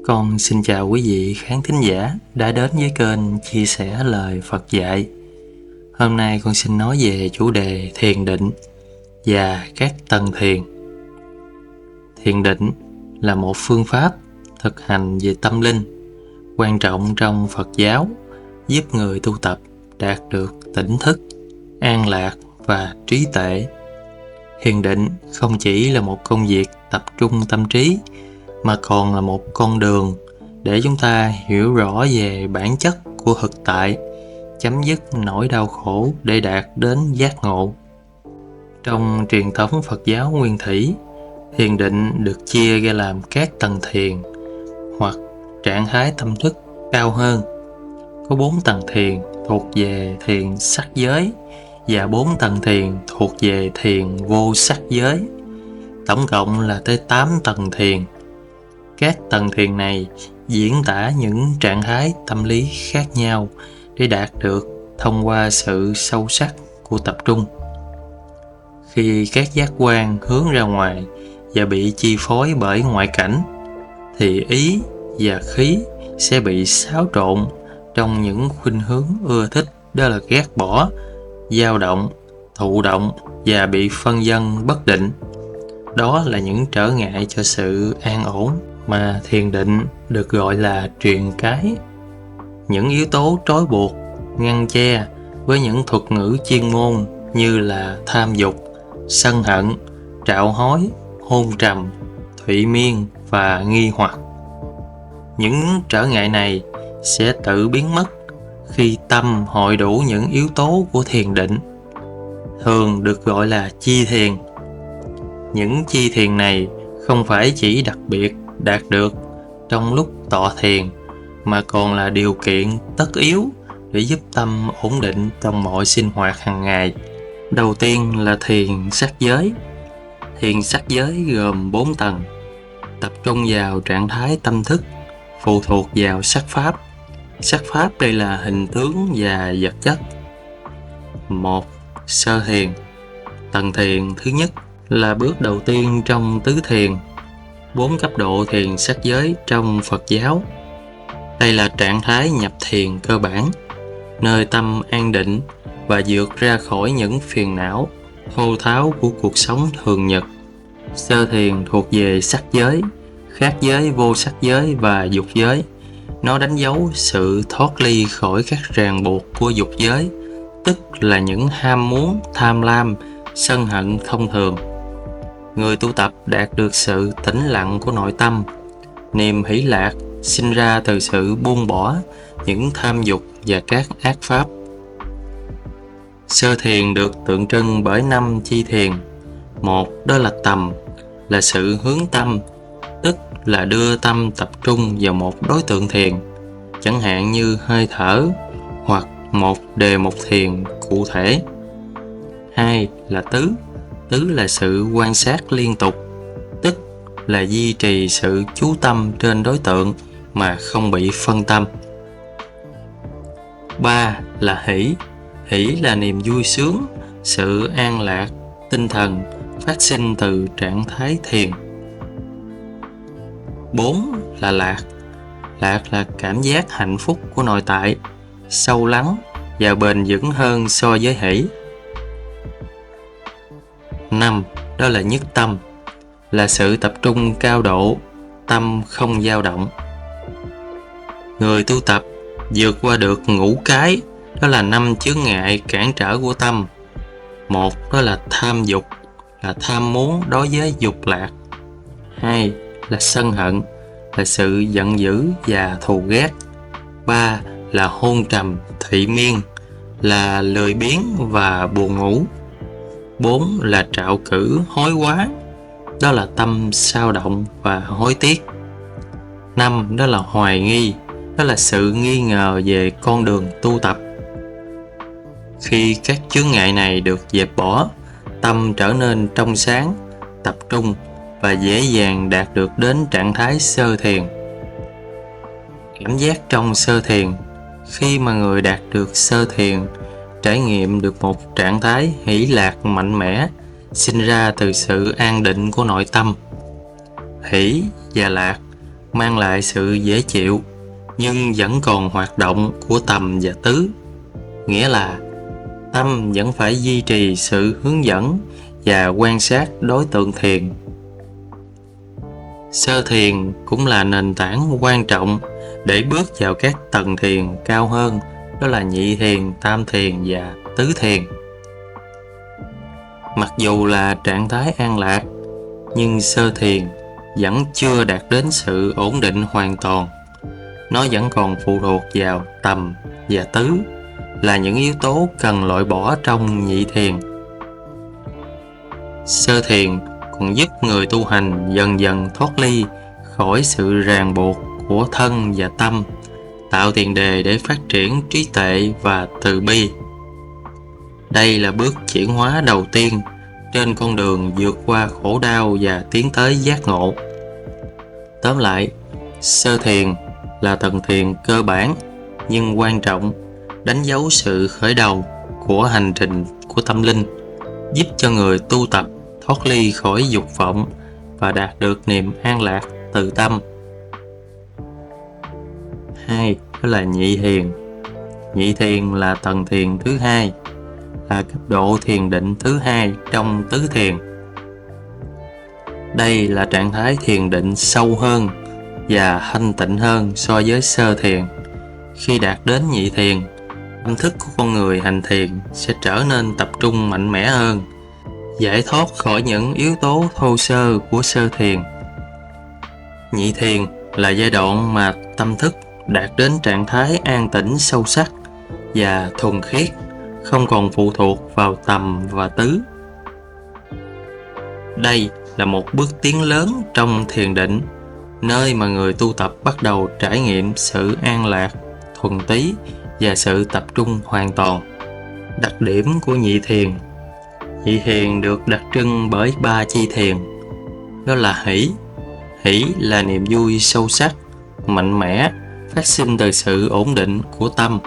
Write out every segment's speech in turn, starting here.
Con xin chào quý vị khán thính giả đã đến với kênh chia sẻ lời Phật dạy. Hôm nay con xin nói về chủ đề thiền định và các tầng thiền. Thiền định là một phương pháp thực hành về tâm linh quan trọng trong Phật giáo, giúp người tu tập đạt được tỉnh thức, an lạc và trí tuệ. Thiền định không chỉ là một công việc tập trung tâm trí mà còn là một con đường để chúng ta hiểu rõ về bản chất của thực tại, chấm dứt nỗi đau khổ để đạt đến giác ngộ. Trong truyền thống Phật giáo nguyên thủy, thiền định được chia ra làm các tầng thiền hoặc trạng thái tâm thức cao hơn. Có 4 tầng thiền thuộc về thiền sắc giới và 4 tầng thiền thuộc về thiền vô sắc giới. Tổng cộng là tới 8 tầng thiền. Các tầng thiền này diễn tả những trạng thái tâm lý khác nhau để đạt được thông qua sự sâu sắc của tập trung. Khi các giác quan hướng ra ngoài và bị chi phối bởi ngoại cảnh, thì ý và khí sẽ bị xáo trộn trong những khuynh hướng ưa thích, đó là ghét bỏ, dao động, thụ động và bị phân vân bất định. Đó là những trở ngại cho sự an ổn mà thiền định được gọi là truyền cái. Những yếu tố trói buộc, ngăn che với những thuật ngữ chuyên môn như là tham dục, sân hận, trạo hối, hôn trầm, thụy miên và nghi hoặc. Những trở ngại này sẽ tự biến mất khi tâm hội đủ những yếu tố của thiền định, thường được gọi là chi thiền. Những chi thiền này không phải chỉ đặc biệt đạt được trong lúc tọa thiền, mà còn là điều kiện tất yếu để giúp tâm ổn định trong mọi sinh hoạt hàng ngày. Đầu tiên là thiền sắc giới. Thiền sắc giới gồm 4 tầng, tập trung vào trạng thái tâm thức, phụ thuộc vào sắc pháp. Sắc pháp đây là hình tướng và vật chất. 1. Sơ thiền. Tầng thiền thứ nhất là bước đầu tiên trong tứ thiền, 4 cấp độ thiền sắc giới trong Phật giáo. Đây là trạng thái nhập thiền cơ bản, nơi tâm an định và vượt ra khỏi những phiền não, thô tháo của cuộc sống thường nhật. Sơ thiền thuộc về sắc giới, khác giới vô sắc giới và dục giới. Nó đánh dấu sự thoát ly khỏi các ràng buộc của dục giới, tức là những ham muốn, tham lam, sân hận thông thường. Người tu tập đạt được sự tĩnh lặng của nội tâm. Niềm hỷ lạc sinh ra từ sự buông bỏ những tham dục và các ác pháp. Sơ thiền được tượng trưng bởi 5 chi thiền. 1. Đó là tầm, là sự hướng tâm, tức là đưa tâm tập trung vào một đối tượng thiền, chẳng hạn như hơi thở hoặc một đề mục thiền cụ thể. 2. Là tứ, tứ là sự quan sát liên tục, tức là duy trì sự chú tâm trên đối tượng mà không bị phân tâm. 3. Là hỷ, hỷ là niềm vui sướng, sự an lạc, tinh thần phát sinh từ trạng thái thiền. 4. Là lạc, lạc là cảm giác hạnh phúc của nội tại, sâu lắng và bền vững hơn so với hỷ. 5. Đó là nhất tâm, là sự tập trung cao độ, tâm không dao động. Người tu tập vượt qua được ngũ cái, đó là 5 chướng ngại cản trở của tâm. 1. Đó là tham dục, là tham muốn đối với dục lạc. 2. Là sân hận, là sự giận dữ và thù ghét. 3. Là hôn trầm, thụy miên, là lười biếng và buồn ngủ. 4. Là trạo cử, hối quá, đó là tâm xao động và hối tiếc. 5. Đó là hoài nghi, đó là sự nghi ngờ về con đường tu tập. Khi các chướng ngại này được dẹp bỏ, tâm trở nên trong sáng, tập trung và dễ dàng đạt được đến trạng thái sơ thiền. Cảm giác trong sơ thiền. Khi mà người đạt được sơ thiền, trải nghiệm được một trạng thái hỷ lạc mạnh mẽ, sinh ra từ sự an định của nội tâm. Hỷ và lạc mang lại sự dễ chịu, nhưng vẫn còn hoạt động của tầm và tứ. Nghĩa là tâm vẫn phải duy trì sự hướng dẫn và quan sát đối tượng thiền. Sơ thiền cũng là nền tảng quan trọng để bước vào các tầng thiền cao hơn, đó là nhị thiền, tam thiền và tứ thiền. Mặc dù là trạng thái an lạc, nhưng sơ thiền vẫn chưa đạt đến sự ổn định hoàn toàn. Nó vẫn còn phụ thuộc vào tầm và tứ, là những yếu tố cần loại bỏ trong nhị thiền. Sơ thiền còn giúp người tu hành dần dần thoát ly khỏi sự ràng buộc của thân và tâm, tạo tiền đề để phát triển trí tuệ và từ bi. Đây là bước chuyển hóa đầu tiên trên con đường vượt qua khổ đau và tiến tới giác ngộ. Tóm lại, sơ thiền là tầng thiền cơ bản nhưng quan trọng, đánh dấu sự khởi đầu của hành trình của tâm linh, giúp cho người tu tập thoát ly khỏi dục vọng và đạt được niềm an lạc từ tâm. 2. Đó là nhị thiền. Nhị thiền là tầng thiền thứ hai, là cấp độ thiền định thứ hai trong tứ thiền. Đây là trạng thái thiền định sâu hơn và thanh tịnh hơn so với sơ thiền. Khi đạt đến nhị thiền, tâm thức của con người hành thiền sẽ trở nên tập trung mạnh mẽ hơn, giải thoát khỏi những yếu tố thô sơ của sơ thiền. Nhị thiền là giai đoạn mà tâm thức đạt đến trạng thái an tĩnh sâu sắc và thuần khiết, không còn phụ thuộc vào tầm và tứ. Đây là một bước tiến lớn trong thiền định, nơi mà người tu tập bắt đầu trải nghiệm sự an lạc, thuần túy và sự tập trung hoàn toàn. Đặc điểm của nhị thiền. Nhị thiền được đặc trưng bởi 3 chi thiền, đó là hỷ. Hỷ là niềm vui sâu sắc, mạnh mẽ, phát sinh từ sự ổn định của tâm.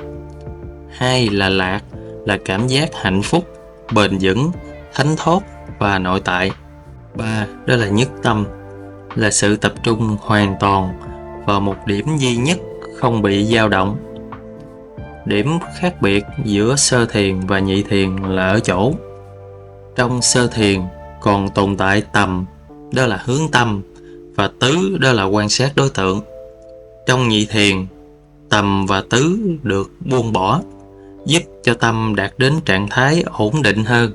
2 là lạc, là cảm giác hạnh phúc, bền vững, thánh thót và nội tại. 3 đó là nhất tâm, là sự tập trung hoàn toàn vào một điểm duy nhất, không bị dao động. Điểm khác biệt giữa sơ thiền và nhị thiền là ở chỗ, trong sơ thiền còn tồn tại tầm, đó là hướng tâm, và tứ, đó là quan sát đối tượng. Trong nhị thiền, tầm và tứ được buông bỏ, giúp cho tâm đạt đến trạng thái ổn định hơn.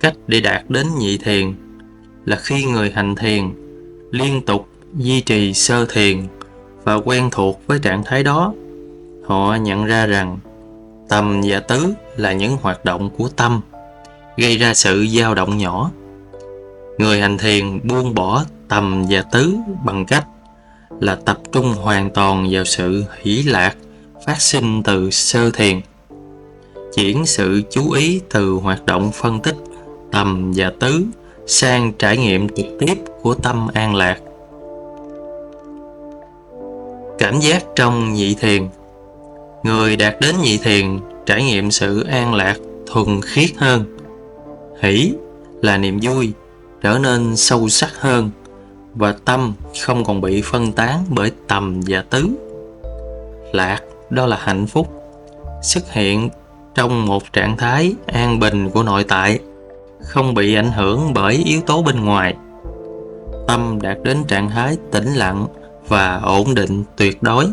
Cách để đạt đến nhị thiền là khi người hành thiền liên tục duy trì sơ thiền và quen thuộc với trạng thái đó, họ nhận ra rằng tầm và tứ là những hoạt động của tâm, gây ra sự dao động nhỏ. Người hành thiền buông bỏ tầm và tứ bằng cách là tập trung hoàn toàn vào sự hỷ lạc phát sinh từ sơ thiền, chuyển sự chú ý từ hoạt động phân tích tầm và tứ sang trải nghiệm trực tiếp của tâm an lạc. Cảm giác trong nhị thiền. Người đạt đến nhị thiền trải nghiệm sự an lạc thuần khiết hơn. Hỷ là niềm vui trở nên sâu sắc hơn, và tâm không còn bị phân tán bởi tầm và tứ. Lạc, đó là hạnh phúc, xuất hiện trong một trạng thái an bình của nội tại, không bị ảnh hưởng bởi yếu tố bên ngoài. Tâm đạt đến trạng thái tĩnh lặng và ổn định tuyệt đối,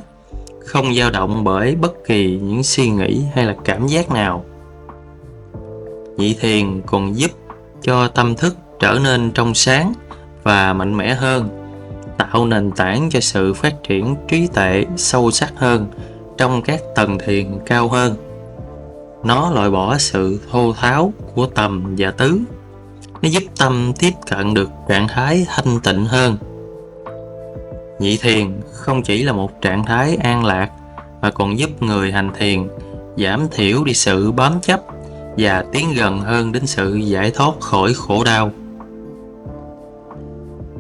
không dao động bởi bất kỳ những suy nghĩ hay là cảm giác nào. Nhị thiền còn giúp cho tâm thức trở nên trong sáng và mạnh mẽ hơn, tạo nền tảng cho sự phát triển trí tuệ sâu sắc hơn trong các tầng thiền cao hơn. Nó loại bỏ sự thô tháo của tầm và tứ. Nó giúp tâm tiếp cận được trạng thái thanh tịnh hơn. Nhị thiền không chỉ là một trạng thái an lạc, mà còn giúp người hành thiền giảm thiểu đi sự bám chấp và tiến gần hơn đến sự giải thoát khỏi khổ đau.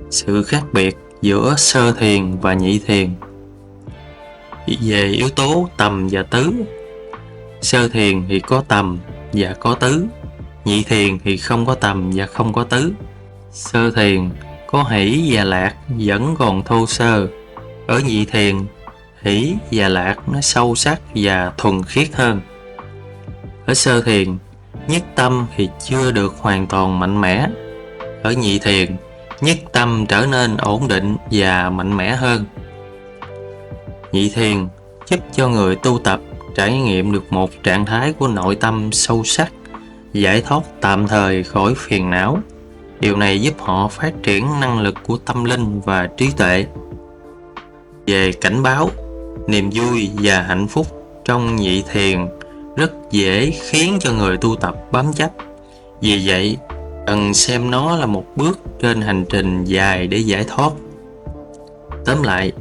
Sự khác biệt giữa sơ thiền và nhị thiền. Về yếu tố tầm và tứ, sơ thiền thì có tầm và có tứ, nhị thiền thì không có tầm và không có tứ. Sơ thiền có hỷ và lạc vẫn còn thô sơ. Ở nhị thiền, hỷ và lạc nó sâu sắc và thuần khiết hơn. Ở sơ thiền, nhất tâm thì chưa được hoàn toàn mạnh mẽ. Ở nhị thiền, nhất tâm trở nên ổn định và mạnh mẽ hơn. Nhị thiền giúp cho người tu tập trải nghiệm được một trạng thái của nội tâm sâu sắc, giải thoát tạm thời khỏi phiền não. Điều này giúp họ phát triển năng lực của tâm linh và trí tuệ. Về cảnh báo, niềm vui và hạnh phúc trong nhị thiền rất dễ khiến cho người tu tập bám chấp. Vì vậy, cần xem nó là một bước trên hành trình dài để giải thoát. Tóm lại,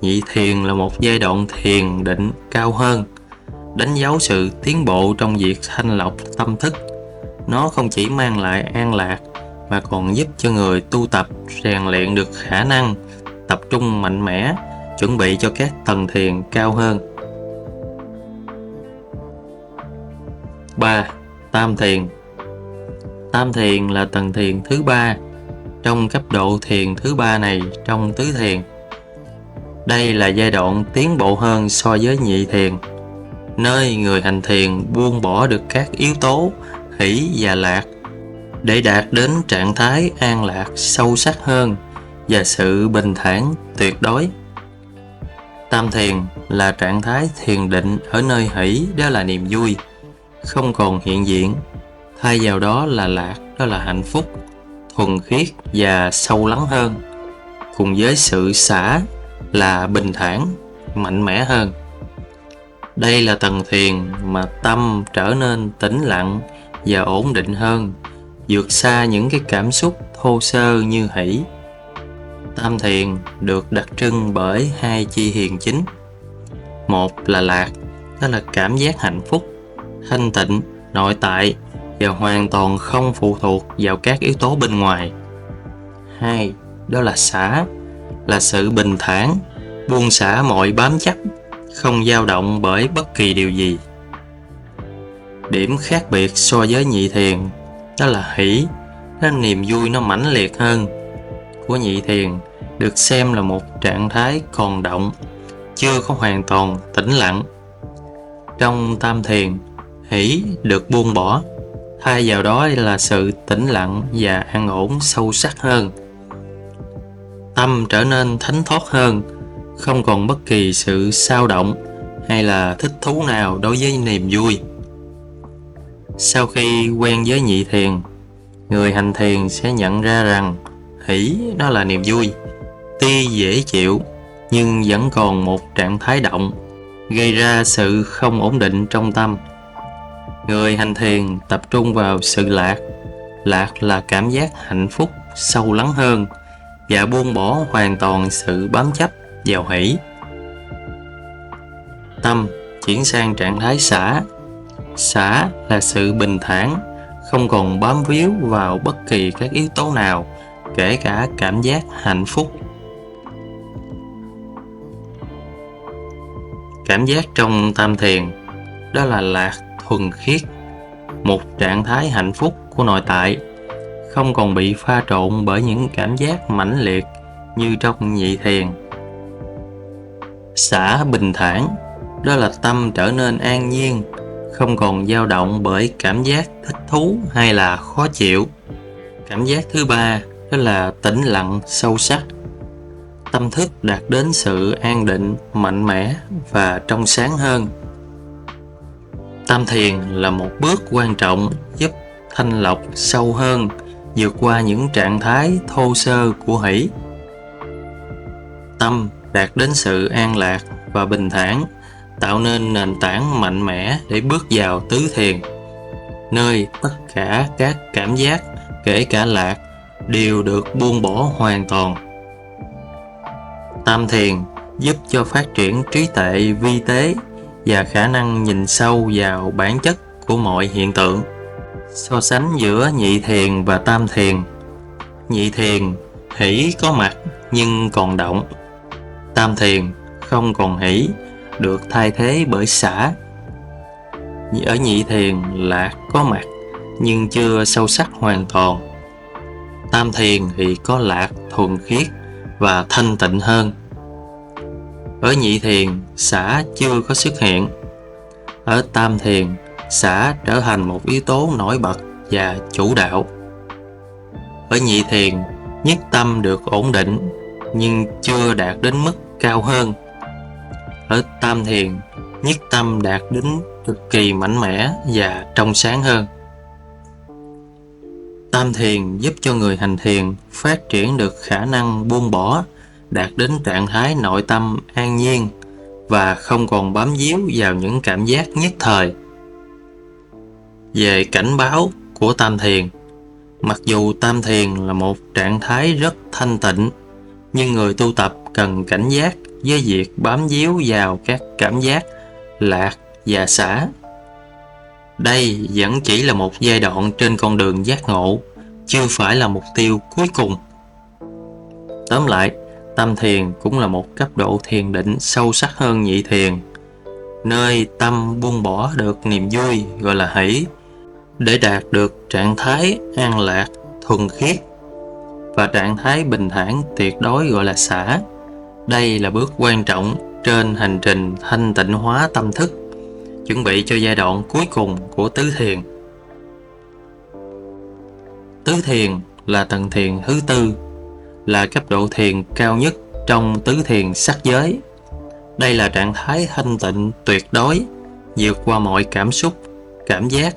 nhị thiền là một giai đoạn thiền định cao hơn, đánh dấu sự tiến bộ trong việc thanh lọc tâm thức. Nó không chỉ mang lại an lạc mà còn giúp cho người tu tập rèn luyện được khả năng tập trung mạnh mẽ, chuẩn bị cho các tầng thiền cao hơn. 3. Tam thiền. Tam thiền là tầng thiền thứ 3 trong cấp độ thiền thứ 3 này trong tứ thiền. Đây là giai đoạn tiến bộ hơn so với nhị thiền, nơi người hành thiền buông bỏ được các yếu tố hỷ và lạc để đạt đến trạng thái an lạc sâu sắc hơn và sự bình thản tuyệt đối. Tam thiền là trạng thái thiền định ở nơi hỷ, đó là niềm vui, không còn hiện diện. Thay vào đó là lạc, đó là hạnh phúc, thuần khiết và sâu lắng hơn. Cùng với sự xả là bình thản, mạnh mẽ hơn. Đây là tầng thiền mà tâm trở nên tĩnh lặng và ổn định hơn, vượt xa những cái cảm xúc thô sơ như hỷ. Tam thiền được đặc trưng bởi hai chi hiền chính. Một là lạc, đó là cảm giác hạnh phúc, thanh tịnh, nội tại và hoàn toàn không phụ thuộc vào các yếu tố bên ngoài. Hai, đó là xả, là sự bình thản, buông xả mọi bám chấp, không dao động bởi bất kỳ điều gì. Điểm khác biệt so với nhị thiền đó là hỷ, đó là niềm vui nó mãnh liệt hơn. Của nhị thiền được xem là một trạng thái còn động, chưa có hoàn toàn tĩnh lặng. Trong tam thiền, hỷ được buông bỏ, thay vào đó là sự tĩnh lặng và an ổn sâu sắc hơn. Tâm trở nên thánh thoát hơn, không còn bất kỳ sự xao động hay là thích thú nào đối với niềm vui. Sau khi quen với nhị thiền, người hành thiền sẽ nhận ra rằng hỷ đó là niềm vui, tuy dễ chịu nhưng vẫn còn một trạng thái động, gây ra sự không ổn định trong tâm. Người hành thiền tập trung vào sự lạc. Lạc là cảm giác hạnh phúc sâu lắng hơn và buông bỏ hoàn toàn sự bám chấp vào hỷ. Tâm chuyển sang trạng thái xả. Xả là sự bình thản, không còn bám víu vào bất kỳ các yếu tố nào, kể cả cảm giác hạnh phúc. Cảm giác trong tam thiền đó là lạc thuần khiết, một trạng thái hạnh phúc của nội tại, không còn bị pha trộn bởi những cảm giác mãnh liệt như trong nhị thiền. Xả bình thản, đó là tâm trở nên an nhiên, không còn dao động bởi cảm giác thích thú hay là khó chịu. Cảm giác thứ ba đó là tĩnh lặng sâu sắc. Tâm thức đạt đến sự an định, mạnh mẽ và trong sáng hơn. Tam thiền là một bước quan trọng giúp thanh lọc sâu hơn, vượt qua những trạng thái thô sơ của hỷ. Tâm đạt đến sự an lạc và bình thản, tạo nên nền tảng mạnh mẽ để bước vào tứ thiền, nơi tất cả các cảm giác, kể cả lạc, đều được buông bỏ hoàn toàn. Tam thiền giúp cho phát triển trí tuệ vi tế và khả năng nhìn sâu vào bản chất của mọi hiện tượng. So sánh giữa nhị thiền và tam thiền. Nhị thiền, hỷ có mặt nhưng còn động. Tam thiền không còn hỷ, được thay thế bởi xả. Ở nhị thiền, lạc có mặt nhưng chưa sâu sắc hoàn toàn. tam thiền thì có lạc, thuần khiết và thanh tịnh hơn. Ở nhị thiền, xả chưa có xuất hiện. Ở tam thiền, xả trở thành một yếu tố nổi bật và chủ đạo. Ở nhị thiền, nhất tâm được ổn định nhưng chưa đạt đến mức cao hơn. Ở tam thiền, nhất tâm đạt đến cực kỳ mạnh mẽ và trong sáng hơn. Tam thiền giúp cho người hành thiền phát triển được khả năng buông bỏ, đạt đến trạng thái nội tâm an nhiên và không còn bám víu vào những cảm giác nhất thời. Về cảnh báo của tam thiền, mặc dù tam thiền là một trạng thái rất thanh tịnh, nhưng người tu tập cần cảnh giác với việc bám víu vào các cảm giác lạc và xả. Đây vẫn chỉ là một giai đoạn trên con đường giác ngộ, chưa phải là mục tiêu cuối cùng. Tóm lại, tam thiền cũng là một cấp độ thiền định sâu sắc hơn nhị thiền, nơi tâm buông bỏ được niềm vui gọi là hỷ, để đạt được trạng thái an lạc, thuần khiết và trạng thái bình thản tuyệt đối gọi là xả. Đây là bước quan trọng trên hành trình thanh tịnh hóa tâm thức, chuẩn bị cho giai đoạn cuối cùng của tứ thiền. Tứ thiền là tầng thiền thứ tư, là cấp độ thiền cao nhất trong tứ thiền sắc giới. Đây là trạng thái thanh tịnh tuyệt đối, vượt qua mọi cảm xúc, cảm giác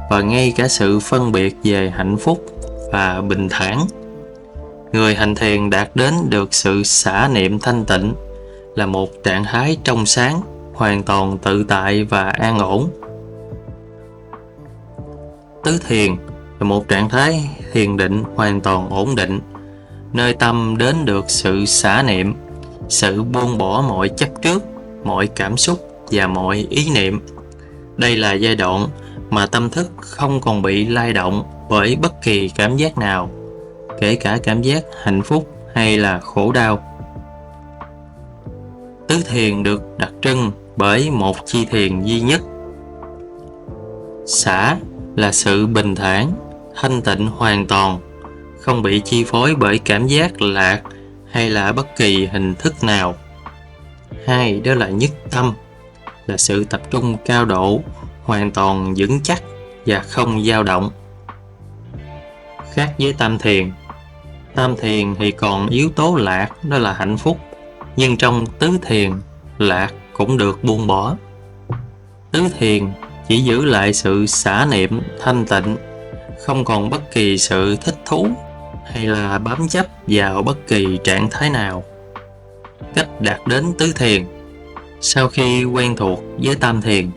và ngay cả sự phân biệt về hạnh phúc và bình thản. Người hành thiền đạt đến được sự xả niệm thanh tịnh, là một trạng thái trong sáng, hoàn toàn tự tại và an ổn. Tứ thiền là một trạng thái thiền định hoàn toàn ổn định, nơi tâm đến được sự xả niệm, sự buông bỏ mọi chấp trước, mọi cảm xúc và mọi ý niệm. Đây là giai đoạn mà tâm thức không còn bị lay động bởi bất kỳ cảm giác nào, kể cả cảm giác hạnh phúc hay là khổ đau. Tứ thiền được đặc trưng bởi một chi thiền duy nhất. Xả là sự bình thản, thanh tịnh hoàn toàn, không bị chi phối bởi cảm giác lạc hay là bất kỳ hình thức nào. Hai, đó là nhất tâm, là sự tập trung cao độ, hoàn toàn vững chắc và không dao động. Khác với tam thiền thì còn yếu tố lạc, đó là hạnh phúc, nhưng trong tứ thiền, lạc cũng được buông bỏ. Tứ thiền chỉ giữ lại sự xả niệm thanh tịnh, không còn bất kỳ sự thích thú hay là bám chấp vào bất kỳ trạng thái nào. Cách đạt đến tứ thiền: sau khi quen thuộc với tam thiền,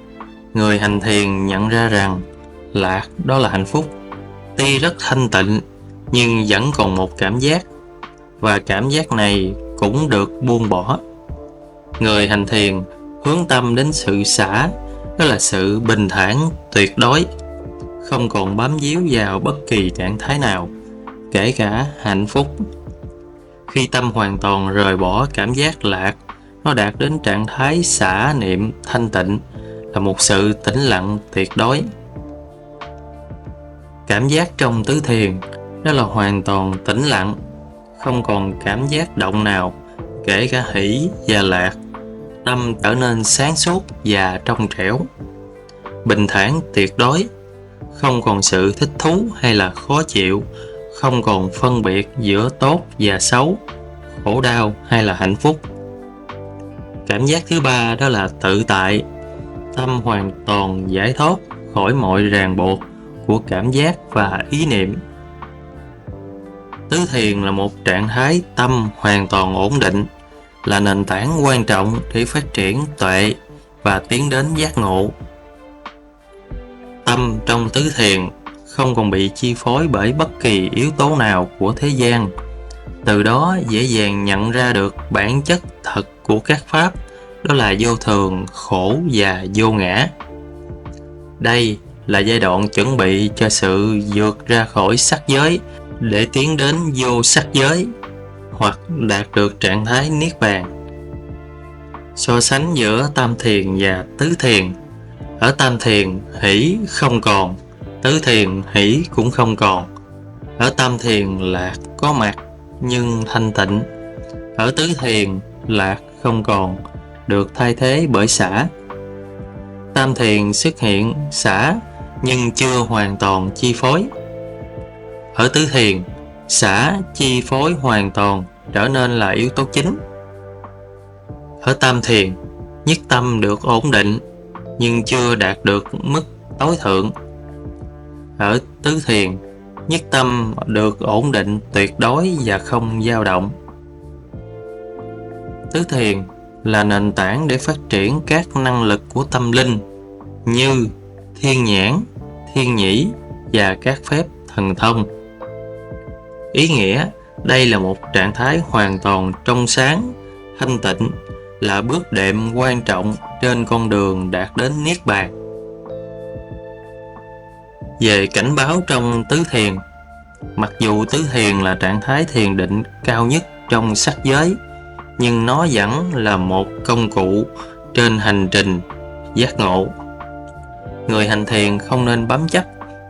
người hành thiền nhận ra rằng lạc đó là hạnh phúc, tuy rất thanh tịnh nhưng vẫn còn một cảm giác, và cảm giác này cũng được buông bỏ. Người hành thiền hướng tâm đến sự xả, đó là sự bình thản tuyệt đối, không còn bám víu vào bất kỳ trạng thái nào, kể cả hạnh phúc. Khi tâm hoàn toàn rời bỏ cảm giác lạc, nó đạt đến trạng thái xả niệm thanh tịnh, là một sự tĩnh lặng tuyệt đối. Cảm giác trong tứ thiền đó là hoàn toàn tĩnh lặng, không còn cảm giác động nào, kể cả hỷ và lạc. Tâm trở nên sáng suốt và trong trẻo, bình thản tuyệt đối, không còn sự thích thú hay là khó chịu, không còn phân biệt giữa tốt và xấu, khổ đau hay là hạnh phúc. Cảm giác thứ ba đó là tự tại, tâm hoàn toàn giải thoát khỏi mọi ràng buộc của cảm giác và ý niệm. Tứ thiền là một trạng thái tâm hoàn toàn ổn định, là nền tảng quan trọng để phát triển tuệ và tiến đến giác ngộ. Tâm trong tứ thiền không còn bị chi phối bởi bất kỳ yếu tố nào của thế gian, từ đó dễ dàng nhận ra được bản chất thật của các pháp, đó là vô thường, khổ và vô ngã. Đây là giai đoạn chuẩn bị cho sự vượt ra khỏi sắc giới để tiến đến vô sắc giới, hoặc đạt được trạng thái niết bàn. So sánh giữa tam thiền và tứ thiền: ở tam thiền hỷ không còn, tứ thiền hỷ cũng không còn. Ở tam thiền lạc có mặt nhưng thanh tịnh. Ở tứ thiền lạc không còn, được thay thế bởi xả. Tam thiền xuất hiện xả nhưng chưa hoàn toàn chi phối. Ở tứ thiền, xả chi phối hoàn toàn, trở nên là yếu tố chính. Ở tam thiền, nhất tâm được ổn định nhưng chưa đạt được mức tối thượng. Ở tứ thiền, nhất tâm được ổn định tuyệt đối và không dao động. Tứ thiền là nền tảng để phát triển các năng lực của tâm linh như thiên nhãn, thiên nhĩ và các phép thần thông. Ý nghĩa, đây là một trạng thái hoàn toàn trong sáng, thanh tịnh, là bước đệm quan trọng trên con đường đạt đến Niết Bàn. Về cảnh báo trong tứ thiền, mặc dù tứ thiền là trạng thái thiền định cao nhất trong sắc giới, nhưng nó vẫn là một công cụ trên hành trình giác ngộ. Người hành thiền không nên bám chấp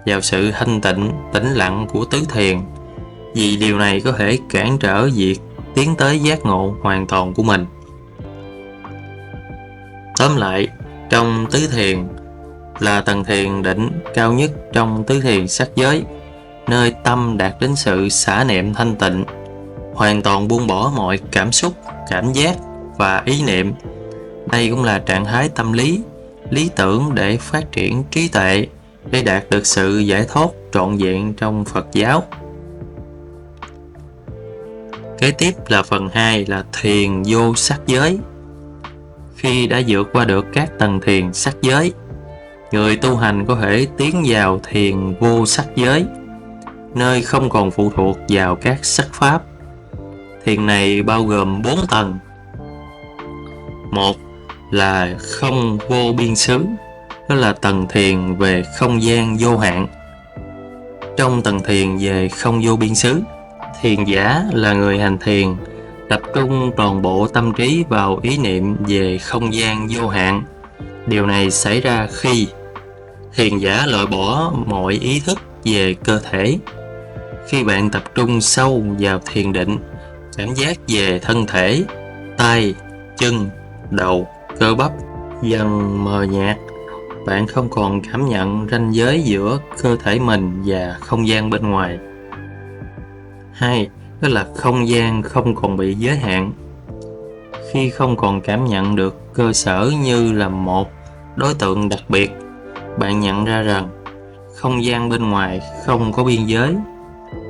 vào sự thanh tịnh, tĩnh lặng của tứ thiền, vì điều này có thể cản trở việc tiến tới giác ngộ hoàn toàn của mình. Tóm lại, trong tứ thiền là tầng thiền định cao nhất trong tứ thiền sắc giới, nơi tâm đạt đến sự xả niệm thanh tịnh, hoàn toàn buông bỏ mọi cảm xúc, cảm giác và ý niệm. Đây cũng là trạng thái tâm lý, lý tưởng để phát triển trí tuệ, để đạt được sự giải thoát trọn vẹn trong Phật giáo. Kế tiếp là phần 2 là thiền vô sắc giới. Khi đã vượt qua được các tầng thiền sắc giới, người tu hành có thể tiến vào thiền vô sắc giới, nơi không còn phụ thuộc vào các sắc pháp. Thiền này bao gồm 4 tầng. Một là không vô biên xứ, đó là tầng thiền về không gian vô hạn. Trong tầng thiền về không vô biên xứ, thiền giả là người hành thiền tập trung toàn bộ tâm trí vào ý niệm về không gian vô hạn. Điều này xảy ra khi thiền giả loại bỏ mọi ý thức về cơ thể. Khi bạn tập trung sâu vào thiền định, cảm giác về thân thể, tay, chân, đầu, cơ bắp dần mờ nhạt. Bạn không còn cảm nhận ranh giới giữa cơ thể mình và không gian bên ngoài. 2. Đó là không gian không còn bị giới hạn. Khi không còn cảm nhận được cơ sở như là một đối tượng đặc biệt, bạn nhận ra rằng không gian bên ngoài không có biên giới.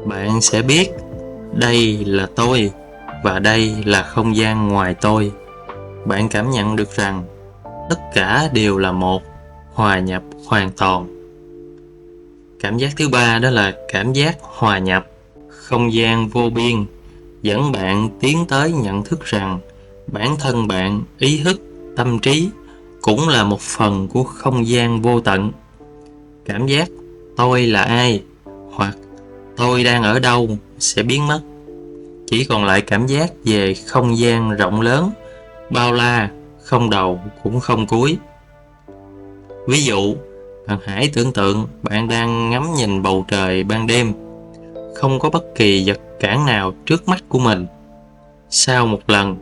Bạn sẽ biết đây là tôi và đây là không gian ngoài tôi. Bạn cảm nhận được rằng tất cả đều là một, hòa nhập hoàn toàn. Cảm giác thứ 3 đó là cảm giác hòa nhập. Không gian vô biên dẫn bạn tiến tới nhận thức rằng bản thân bạn, ý thức, tâm trí cũng là một phần của không gian vô tận. Cảm giác tôi là ai hoặc tôi đang ở đâu sẽ biến mất. Chỉ còn lại cảm giác về không gian rộng lớn, bao la, không đầu cũng không cuối. Ví dụ, bạn hãy tưởng tượng bạn đang ngắm nhìn bầu trời ban đêm, không có bất kỳ vật cản nào trước mắt của mình. Sau một lần,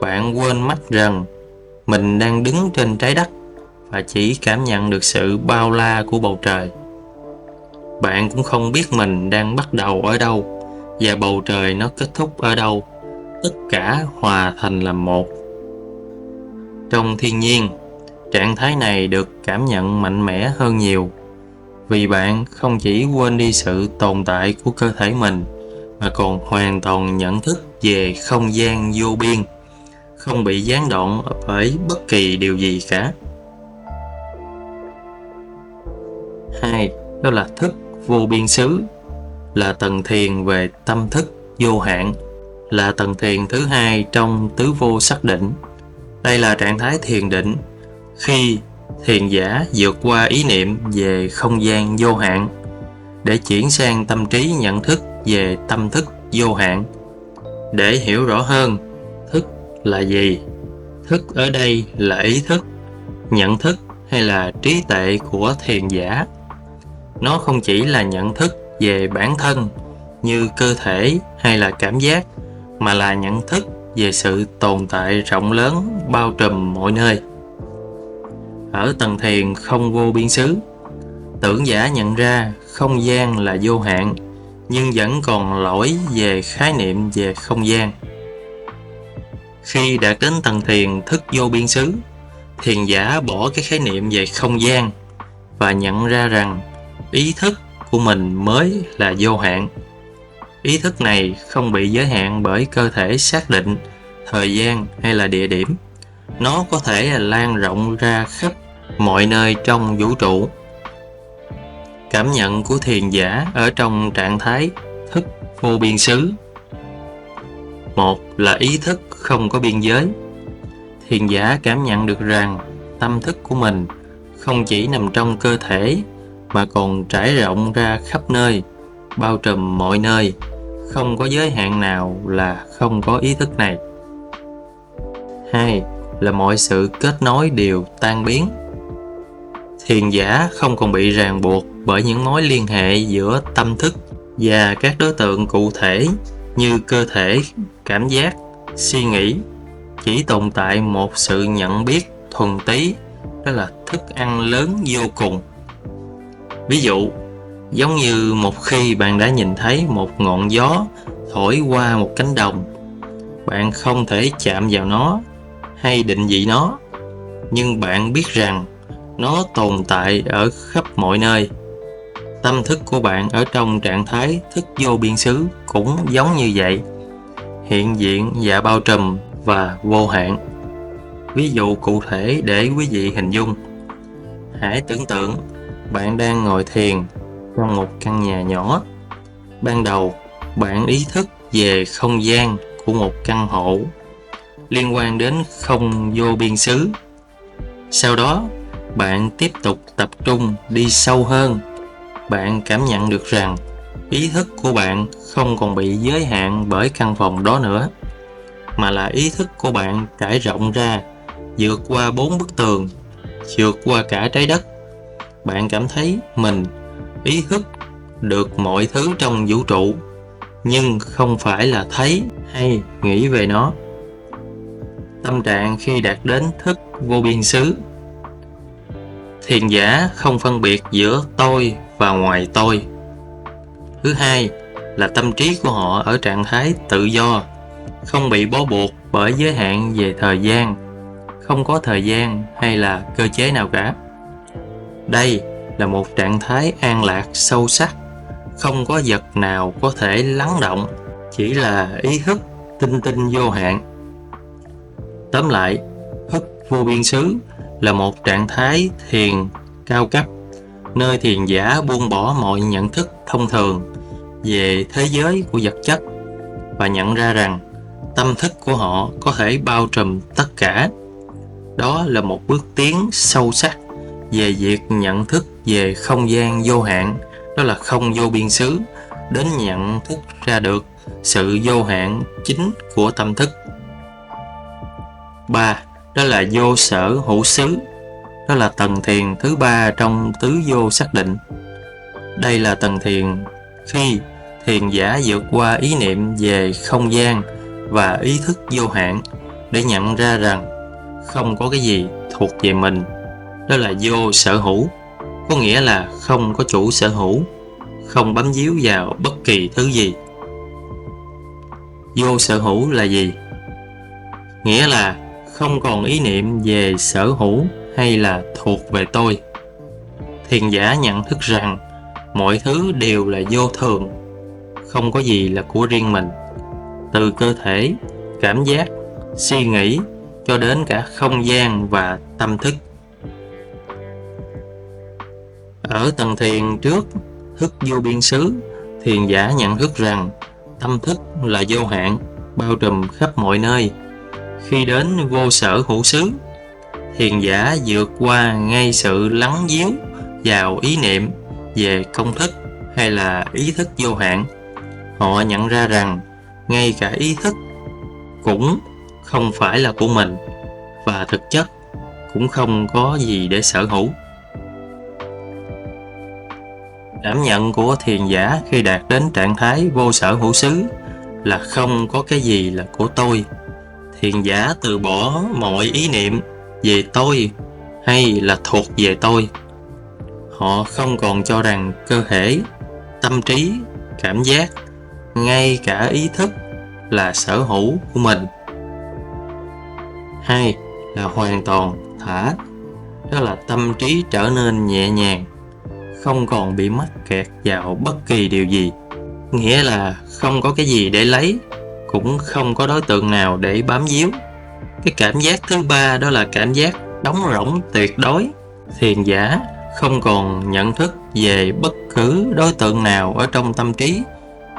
bạn quên mất rằng mình đang đứng trên trái đất và chỉ cảm nhận được sự bao la của bầu trời. Bạn cũng không biết mình đang bắt đầu ở đâu và bầu trời nó kết thúc ở đâu. Tất cả hòa thành làm một. Trong thiên nhiên, trạng thái này được cảm nhận mạnh mẽ hơn nhiều, vì bạn không chỉ quên đi sự tồn tại của cơ thể mình, mà còn hoàn toàn nhận thức về không gian vô biên, không bị gián đoạn bởi bất kỳ điều gì cả. 2. Đó là thức vô biên xứ, là tầng thiền về tâm thức vô hạn, là tầng thiền thứ 2 trong tứ vô sắc định. Đây là trạng thái thiền định khi thiền giả vượt qua ý niệm về không gian vô hạn để chuyển sang tâm trí nhận thức về tâm thức vô hạn. Để hiểu rõ hơn, thức là gì? Thức ở đây là ý thức, nhận thức hay là trí tuệ của thiền giả. Nó không chỉ là nhận thức về bản thân như cơ thể hay là cảm giác, mà là nhận thức về sự tồn tại rộng lớn bao trùm mọi nơi. Ở tầng thiền không vô biên xứ, tưởng giả nhận ra không gian là vô hạn, nhưng vẫn còn lỗi về khái niệm về không gian. Khi đạt đến tầng thiền thức vô biên xứ, thiền giả bỏ cái khái niệm về không gian và nhận ra rằng ý thức của mình mới là vô hạn. Ý thức này không bị giới hạn bởi cơ thể xác định, thời gian hay là địa điểm. Nó có thể là lan rộng ra khắp mọi nơi trong vũ trụ. Cảm nhận của thiền giả ở trong trạng thái thức vô biên xứ. Một là ý thức không có biên giới. Thiền giả cảm nhận được rằng tâm thức của mình không chỉ nằm trong cơ thể mà còn trải rộng ra khắp nơi, bao trùm mọi nơi, không có giới hạn nào là không có ý thức này. Hai là mọi sự kết nối đều tan biến. Thiền giả không còn bị ràng buộc bởi những mối liên hệ giữa tâm thức và các đối tượng cụ thể như cơ thể, cảm giác, suy nghĩ. Chỉ tồn tại một sự nhận biết thuần túy, đó là thức ăn lớn vô cùng. Ví dụ, giống như một khi bạn đã nhìn thấy một ngọn gió thổi qua một cánh đồng, bạn không thể chạm vào nó hay định vị nó, nhưng bạn biết rằng nó tồn tại ở khắp mọi nơi. Tâm thức của bạn ở trong trạng thái thức vô biên xứ cũng giống như vậy, hiện diện và bao trùm và vô hạn. Ví dụ cụ thể để quý vị hình dung. Hãy tưởng tượng bạn đang ngồi thiền trong một căn nhà nhỏ. Ban đầu, bạn ý thức về không gian của một căn hộ liên quan đến không vô biên xứ. Sau đó, bạn tiếp tục tập trung đi sâu hơn. Bạn cảm nhận được rằng ý thức của bạn không còn bị giới hạn bởi căn phòng đó nữa, mà là ý thức của bạn trải rộng ra, vượt qua 4 bức tường, vượt qua cả trái đất. Bạn cảm thấy mình ý thức được mọi thứ trong vũ trụ, nhưng không phải là thấy hay nghĩ về nó. Tâm trạng khi đạt đến thức vô biên xứ. Thiền giả không phân biệt giữa tôi và ngoài tôi. Thứ hai là tâm trí của họ ở trạng thái tự do, không bị bó buộc bởi giới hạn về thời gian, không có thời gian hay là cơ chế nào cả. Đây là một trạng thái an lạc sâu sắc, không có vật nào có thể lắng động, chỉ là ý thức tinh tinh vô hạn. Tóm lại, thức vô biên xứ là một trạng thái thiền cao cấp, nơi thiền giả buông bỏ mọi nhận thức thông thường về thế giới của vật chất và nhận ra rằng tâm thức của họ có thể bao trùm tất cả. Đó là một bước tiến sâu sắc về việc nhận thức về không gian vô hạn, đó là không vô biên xứ, đến nhận thức ra được sự vô hạn chính của tâm thức. 3. Đó là vô sở hữu xứ. Đó là tầng thiền thứ 3 trong tứ vô xác định. Đây là tầng thiền khi thiền giả vượt qua ý niệm về không gian và ý thức vô hạn để nhận ra rằng không có cái gì thuộc về mình. Đó là vô sở hữu, có nghĩa là không có chủ sở hữu, không bám víu vào bất kỳ thứ gì. Vô sở hữu là gì? Nghĩa là không còn ý niệm về sở hữu hay là thuộc về tôi. Thiền giả nhận thức rằng mọi thứ đều là vô thường, không có gì là của riêng mình, từ cơ thể, cảm giác, suy nghĩ cho đến cả không gian và tâm thức. Ở tầng thiền trước, thức vô biên xứ, thiền giả nhận thức rằng tâm thức là vô hạn, bao trùm khắp mọi nơi. Khi đến vô sở hữu xứ, thiền giả vượt qua ngay sự lắng díu vào ý niệm về công thức hay là ý thức vô hạn. Họ nhận ra rằng ngay cả ý thức cũng không phải là của mình, và thực chất cũng không có gì để sở hữu. Cảm nhận của thiền giả khi đạt đến trạng thái vô sở hữu xứ là không có cái gì là của tôi. Thiền giả từ bỏ mọi ý niệm về tôi hay là thuộc về tôi. Họ không còn cho rằng cơ thể, tâm trí, cảm giác, ngay cả ý thức là sở hữu của mình. Hay là hoàn toàn thả, đó là tâm trí trở nên nhẹ nhàng, không còn bị mắc kẹt vào bất kỳ điều gì. Nghĩa là không có cái gì để lấy, cũng không có đối tượng nào để bám víu. Cái cảm giác thứ ba đó là cảm giác trống rỗng tuyệt đối. Thiền giả không còn nhận thức về bất cứ đối tượng nào ở trong tâm trí,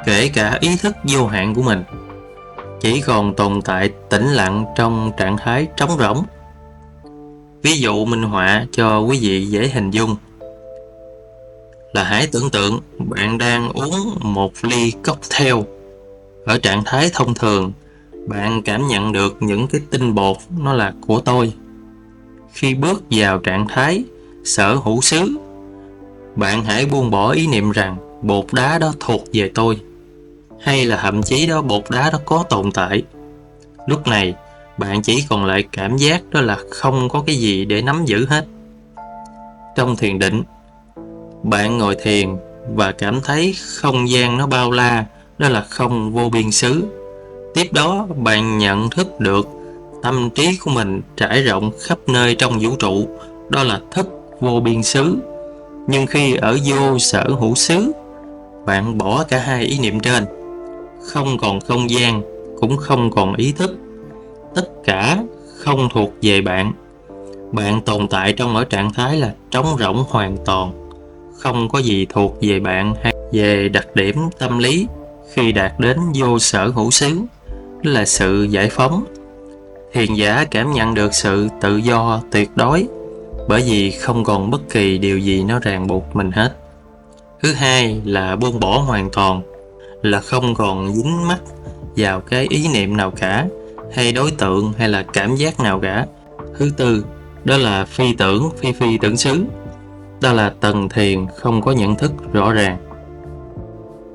kể cả ý thức vô hạn của mình. Chỉ còn tồn tại tĩnh lặng trong trạng thái trống rỗng. Ví dụ minh họa cho quý vị dễ hình dung là hãy tưởng tượng bạn đang uống một ly cocktail. Ở trạng thái thông thường, bạn cảm nhận được những cái tinh bột nó là của tôi. Khi bước vào trạng thái sở hữu xứ, bạn hãy buông bỏ ý niệm rằng bột đá đó thuộc về tôi, hay là thậm chí đó bột đá đó có tồn tại. Lúc này, bạn chỉ còn lại cảm giác đó là không có cái gì để nắm giữ hết. Trong thiền định, bạn ngồi thiền và cảm thấy không gian nó bao la, đó là không vô biên xứ. Tiếp đó, bạn nhận thức được tâm trí của mình trải rộng khắp nơi trong vũ trụ, đó là thức vô biên xứ. Nhưng khi ở vô sở hữu xứ, bạn bỏ cả hai ý niệm trên, không còn không gian, cũng không còn ý thức. Tất cả không thuộc về bạn. Bạn tồn tại trong ở trạng thái là trống rỗng hoàn toàn, không có gì thuộc về bạn hay về đặc điểm tâm lý. Khi đạt đến vô sở hữu xứ là sự giải phóng. Thiền giả cảm nhận được sự tự do tuyệt đối, bởi vì không còn bất kỳ điều gì nó ràng buộc mình hết. Thứ hai là buông bỏ hoàn toàn, là không còn dính mắc vào cái ý niệm nào cả, hay đối tượng hay là cảm giác nào cả. Thứ tư, đó là phi tưởng phi tưởng xứ. Đó là tầng thiền không có nhận thức rõ ràng.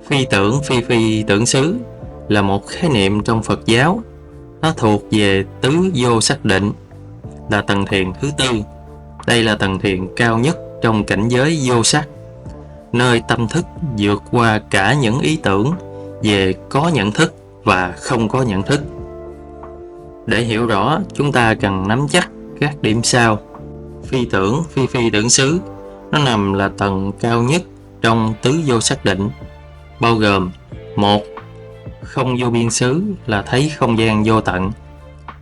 Phi tưởng phi tưởng xứ là một khái niệm trong Phật giáo. Nó thuộc về tứ vô xác định, là tầng thiền thứ tư. Đây là tầng thiền cao nhất trong cảnh giới vô sắc, nơi tâm thức vượt qua cả những ý tưởng về có nhận thức và không có nhận thức. Để hiểu rõ, chúng ta cần nắm chắc các điểm sau. Phi tưởng phi tưởng xứ nó nằm là tầng cao nhất trong tứ vô xác định, bao gồm: 1. Không vô biên xứ là thấy không gian vô tận.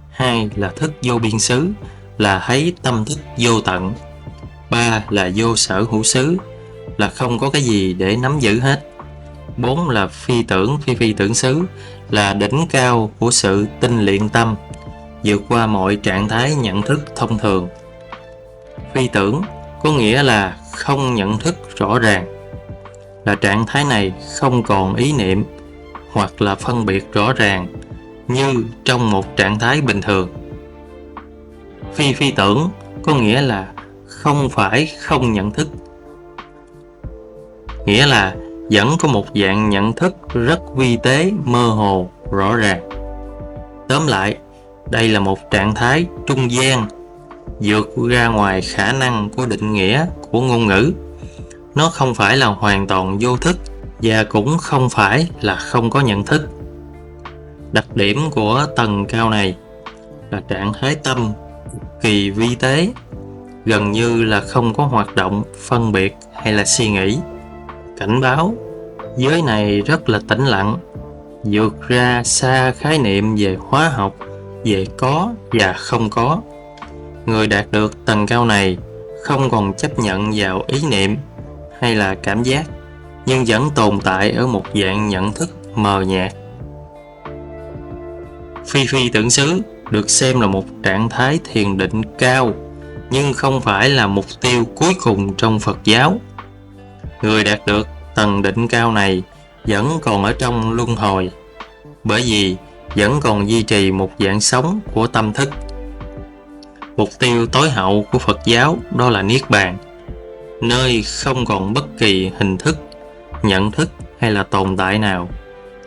2. Là thức vô biên xứ là thấy tâm thức vô tận. 3. Là vô sở hữu xứ là không có cái gì để nắm giữ hết. 4. Là phi tưởng phi tưởng xứ là đỉnh cao của sự tinh luyện tâm, vượt qua mọi trạng thái nhận thức thông thường. Phi tưởng có nghĩa là không nhận thức rõ ràng, là trạng thái này không còn ý niệm hoặc là phân biệt rõ ràng như trong một trạng thái bình thường. Phi tưởng có nghĩa là không phải không nhận thức, nghĩa là vẫn có một dạng nhận thức rất vi tế, mơ hồ, rõ ràng. Tóm lại, đây là một trạng thái trung gian, vượt ra ngoài khả năng của định nghĩa của ngôn ngữ. Nó không phải là hoàn toàn vô thức và cũng không phải là không có nhận thức. Đặc điểm của tầng cao này là trạng thái tâm kỳ vi tế, gần như là không có hoạt động phân biệt hay là suy nghĩ. Cảnh báo, giới này rất là tĩnh lặng, vượt ra xa khái niệm về hóa học, về có và không có. Người đạt được tầng cao này không còn chấp nhận vào ý niệm hay là cảm giác, nhưng vẫn tồn tại ở một dạng nhận thức mờ nhạt. Phi tưởng xứ được xem là một trạng thái thiền định cao, nhưng không phải là mục tiêu cuối cùng trong Phật giáo. Người đạt được tầng định cao này vẫn còn ở trong luân hồi, bởi vì vẫn còn duy trì một dạng sống của tâm thức. Mục tiêu tối hậu của Phật giáo đó là Niết Bàn. nơi không còn bất kỳ hình thức, nhận thức hay là tồn tại nào,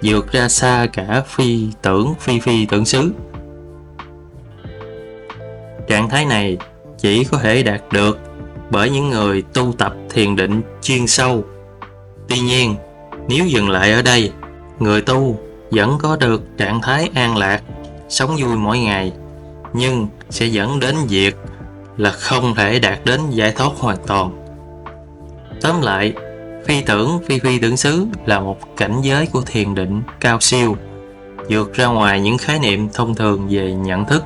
vượt ra xa cả phi tưởng xứ. Trạng thái này chỉ có thể đạt được bởi những người tu tập thiền định chuyên sâu. Tuy nhiên, nếu dừng lại ở đây, người tu vẫn có được trạng thái an lạc, sống vui mỗi ngày, nhưng sẽ dẫn đến việc là không thể đạt đến giải thoát hoàn toàn. Tóm lại, phi tưởng xứ là một cảnh giới của thiền định cao siêu, vượt ra ngoài những khái niệm thông thường về nhận thức.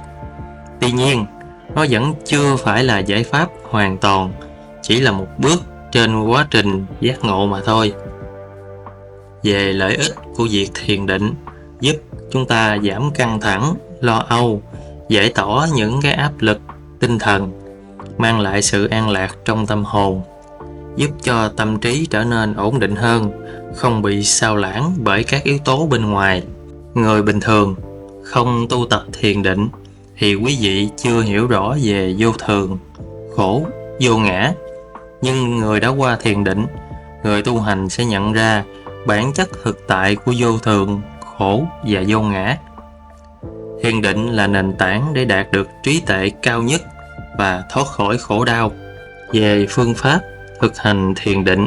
Tuy nhiên, nó vẫn chưa phải là giải pháp hoàn toàn, chỉ là một bước trên quá trình giác ngộ mà thôi. Về lợi ích của việc thiền định, giúp chúng ta giảm căng thẳng, lo âu, giải tỏa những cái áp lực tinh thần, mang lại sự an lạc trong tâm hồn, giúp cho tâm trí trở nên ổn định hơn, không bị sao lãng bởi các yếu tố bên ngoài. Người bình thường không tu tập thiền định thì quý vị chưa hiểu rõ về vô thường, khổ, vô ngã. Nhưng người đã qua thiền định, người tu hành sẽ nhận ra bản chất thực tại của vô thường, khổ và vô ngã. Thiền định là nền tảng để đạt được trí tuệ cao nhất và thoát khỏi khổ đau. Về phương pháp thực hành thiền định,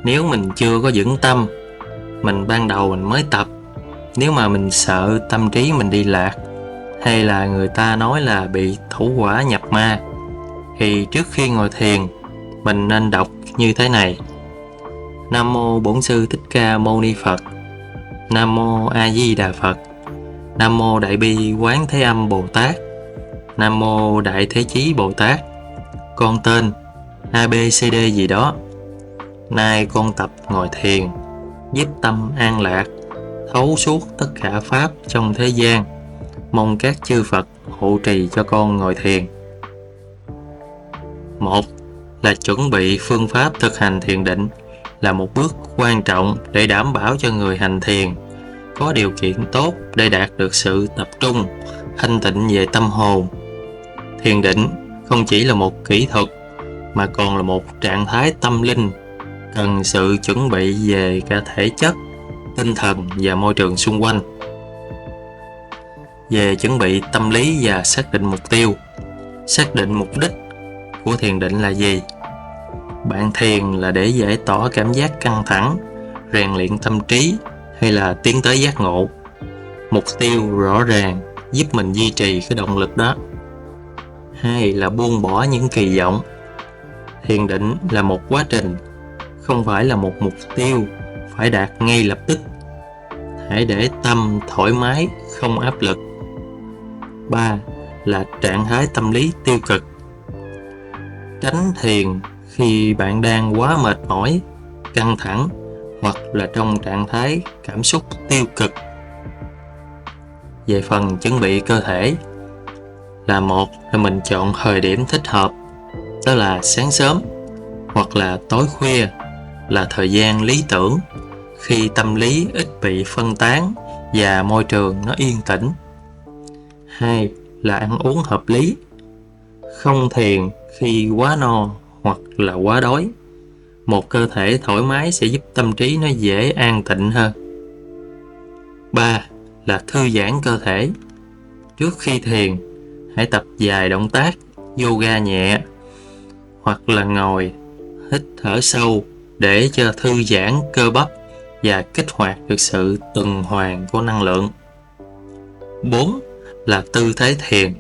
nếu mình chưa có vững tâm, mình ban đầu mình mới tập, nếu mà mình sợ tâm trí mình đi lạc, hay là người ta nói là bị thủ quả nhập ma, thì trước khi ngồi thiền, mình nên đọc như thế này: Nam mô Bổn Sư Thích Ca Mâu Ni Phật, Nam mô A Di Đà Phật, Nam mô Đại Bi Quán Thế Âm Bồ Tát, Nam mô Đại Thế Chí Bồ Tát. Con tên ABCD gì đó. Nay con tập ngồi thiền, giúp tâm an lạc, thấu suốt tất cả pháp trong thế gian. Mong các chư Phật hộ trì cho con ngồi thiền. Một là chuẩn bị phương pháp thực hành thiền định là một bước quan trọng để đảm bảo cho người hành thiền có điều kiện tốt để đạt được sự tập trung, thanh tịnh về tâm hồn. Thiền định không chỉ là một kỹ thuật mà còn là một trạng thái tâm linh, cần sự chuẩn bị về cả thể chất, tinh thần và môi trường xung quanh. Về chuẩn bị tâm lý và xác định mục tiêu. Xác định mục đích của thiền định là gì? Bạn thiền là để giải tỏa cảm giác căng thẳng, rèn luyện tâm trí, hay là tiến tới giác ngộ? Mục tiêu rõ ràng giúp mình duy trì cái động lực đó. Hai là buông bỏ những kỳ vọng. Thiền định là một quá trình, không phải là một mục tiêu phải đạt ngay lập tức. Hãy để tâm thoải mái, không áp lực. 3 là trạng thái tâm lý tiêu cực. Tránh thiền khi bạn đang quá mệt mỏi, căng thẳng hoặc là trong trạng thái cảm xúc tiêu cực. Về phần chuẩn bị cơ thể, một là mình chọn thời điểm thích hợp, đó là sáng sớm hoặc là tối khuya, là thời gian lý tưởng khi tâm lý ít bị phân tán và môi trường nó yên tĩnh. 2 là ăn uống hợp lý, không thiền khi quá no hoặc là quá đói. Một cơ thể thoải mái sẽ giúp tâm trí nó dễ an tịnh hơn. 3 là thư giãn cơ thể. Trước khi thiền, hãy tập vài động tác yoga nhẹ hoặc là ngồi hít thở sâu để cho thư giãn cơ bắp và kích hoạt được sự tuần hoàn của năng lượng. 4 là tư thế thiền.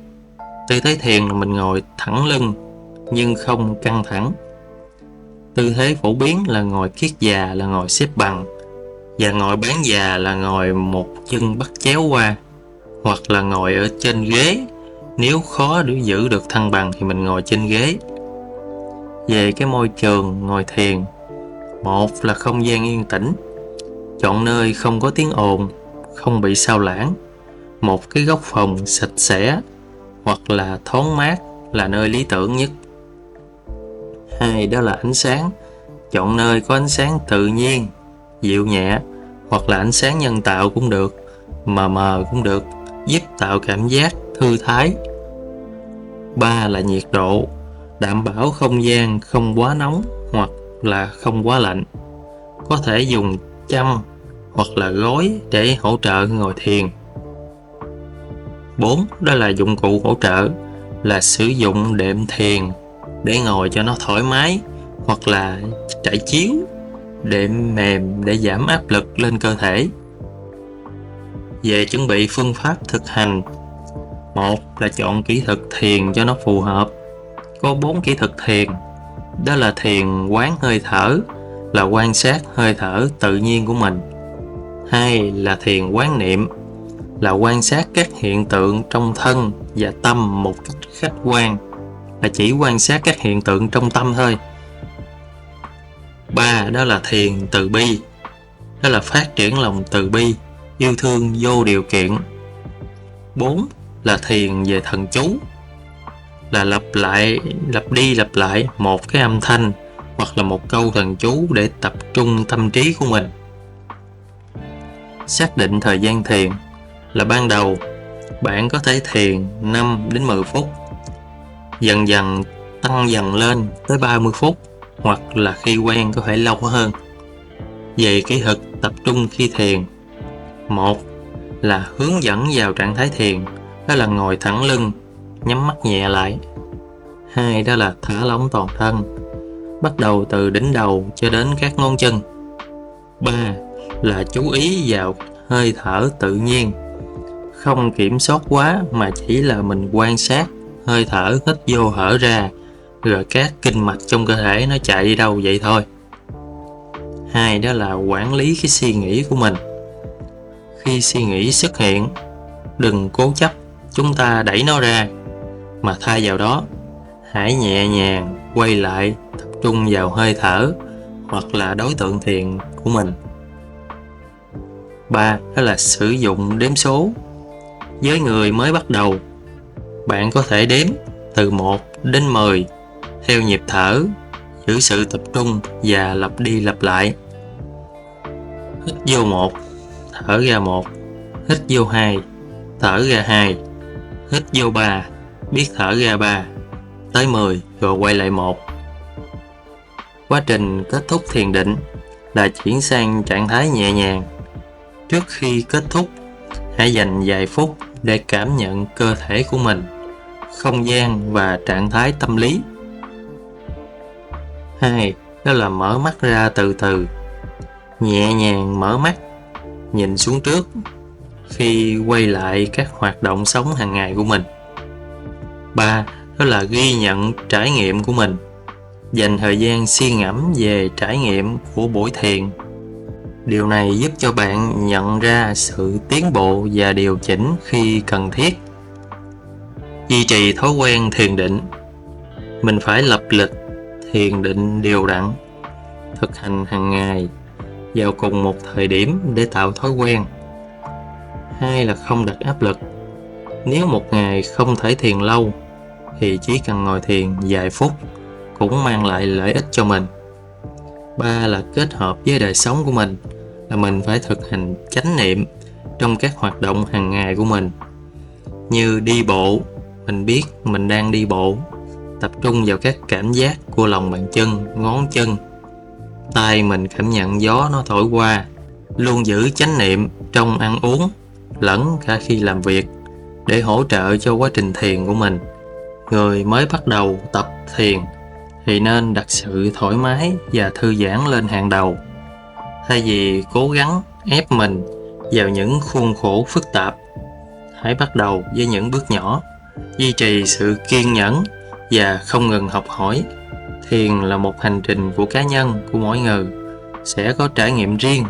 Tư thế thiền là mình ngồi thẳng lưng nhưng không căng thẳng. Tư thế phổ biến là ngồi kiết già, là ngồi xếp bằng, và ngồi bán già là ngồi một chân bắt chéo qua, hoặc là ngồi ở trên ghế. Nếu khó để giữ được thăng bằng thì mình ngồi trên ghế. Về cái môi trường ngồi thiền, một là không gian yên tĩnh, chọn nơi không có tiếng ồn, không bị sao lãng. Một cái góc phòng sạch sẽ hoặc là thoáng mát là nơi lý tưởng nhất. 2 đó là ánh sáng, chọn nơi có ánh sáng tự nhiên, dịu nhẹ, hoặc là ánh sáng nhân tạo cũng được, mờ mờ cũng được, giúp tạo cảm giác thư thái. 3 là nhiệt độ, đảm bảo không gian không quá nóng hoặc là không quá lạnh. Có thể dùng chăn hoặc là gối để hỗ trợ ngồi thiền. 4. Đó là dụng cụ hỗ trợ, là sử dụng đệm thiền để ngồi cho nó thoải mái, hoặc là trải chiếu, đệm mềm để giảm áp lực lên cơ thể. Về chuẩn bị phương pháp thực hành, 1 là chọn kỹ thuật thiền cho nó phù hợp. Có 4 kỹ thuật thiền, đó là thiền quán hơi thở, là quan sát hơi thở tự nhiên của mình. 2 là thiền quán niệm, là quan sát các hiện tượng trong thân và tâm một cách khách quan, là chỉ quan sát các hiện tượng trong tâm thôi. 3 đó là thiền từ bi, đó là phát triển lòng từ bi, yêu thương vô điều kiện. 4 là thiền về thần chú, là lặp đi lặp lại một cái âm thanh hoặc là một câu thần chú để tập trung tâm trí của mình. Xác định thời gian thiền, là ban đầu bạn có thể thiền 5 đến 10 phút, dần dần tăng dần lên tới 30 phút, hoặc là khi quen có thể lâu hơn. Về kỹ thuật tập trung khi thiền, 1 là hướng dẫn vào trạng thái thiền, đó là ngồi thẳng lưng, nhắm mắt nhẹ lại. 2 đó là thả lỏng toàn thân, bắt đầu từ đỉnh đầu cho đến các ngón chân. 3 là chú ý vào hơi thở tự nhiên, không kiểm soát quá mà chỉ là mình quan sát hơi thở hít vô thở ra, rồi các kinh mạch trong cơ thể nó chạy đi đâu vậy thôi. 2 đó là quản lý cái suy nghĩ của mình. Khi suy nghĩ xuất hiện, đừng cố chấp chúng ta đẩy nó ra, mà thay vào đó hãy nhẹ nhàng quay lại tập trung vào hơi thở hoặc là đối tượng thiền của mình. 3 đó là sử dụng đếm số. Với người mới bắt đầu, bạn có thể đếm từ 1 đến 10 theo nhịp thở, giữ sự tập trung và lặp đi lặp lại. Hít vô 1, thở ra 1, hít vô 2, thở ra 2, hít vô 3, biết thở ra 3, tới 10 rồi quay lại 1. Quá trình kết thúc thiền định là chuyển sang trạng thái nhẹ nhàng. Trước khi kết thúc, hãy dành vài phút để cảm nhận cơ thể của mình, không gian và trạng thái tâm lý. 2 đó là mở mắt ra từ từ, nhẹ nhàng mở mắt, nhìn xuống trước khi quay lại các hoạt động sống hàng ngày của mình. 3 đó là ghi nhận trải nghiệm của mình, dành thời gian suy ngẫm về trải nghiệm của buổi thiền. Điều này giúp cho bạn nhận ra sự tiến bộ và điều chỉnh khi cần thiết. Duy trì thói quen thiền định, mình phải lập lịch thiền định đều đặn, thực hành hàng ngày vào cùng một thời điểm để tạo thói quen. 2 là không đặt áp lực. Nếu một ngày không thể thiền lâu thì chỉ cần ngồi thiền vài phút cũng mang lại lợi ích cho mình. 3 là kết hợp với đời sống của mình, là mình phải thực hành chánh niệm trong các hoạt động hàng ngày của mình. Như đi bộ, mình biết mình đang đi bộ, tập trung vào các cảm giác của lòng bàn chân, ngón chân. Tai mình cảm nhận gió nó thổi qua. Luôn giữ chánh niệm trong ăn uống lẫn cả khi làm việc để hỗ trợ cho quá trình thiền của mình. Người mới bắt đầu tập thiền thì nên đặt sự thoải mái và thư giãn lên hàng đầu, thay vì cố gắng ép mình vào những khuôn khổ phức tạp. Hãy bắt đầu với những bước nhỏ, duy trì sự kiên nhẫn và không ngừng học hỏi. Thiền là một hành trình của cá nhân, của mỗi người sẽ có trải nghiệm riêng.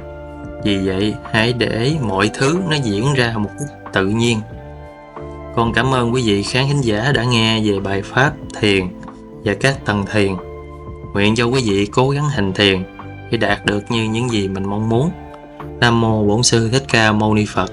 Vì vậy hãy để mọi thứ nó diễn ra một cách tự nhiên. Con cảm ơn quý vị khán thính giả đã nghe về bài pháp thiền và các tầng thiền. Nguyện cho quý vị cố gắng hành thiền để đạt được như những gì mình mong muốn. Nam mô Bổn Sư Thích Ca Mâu Ni Phật.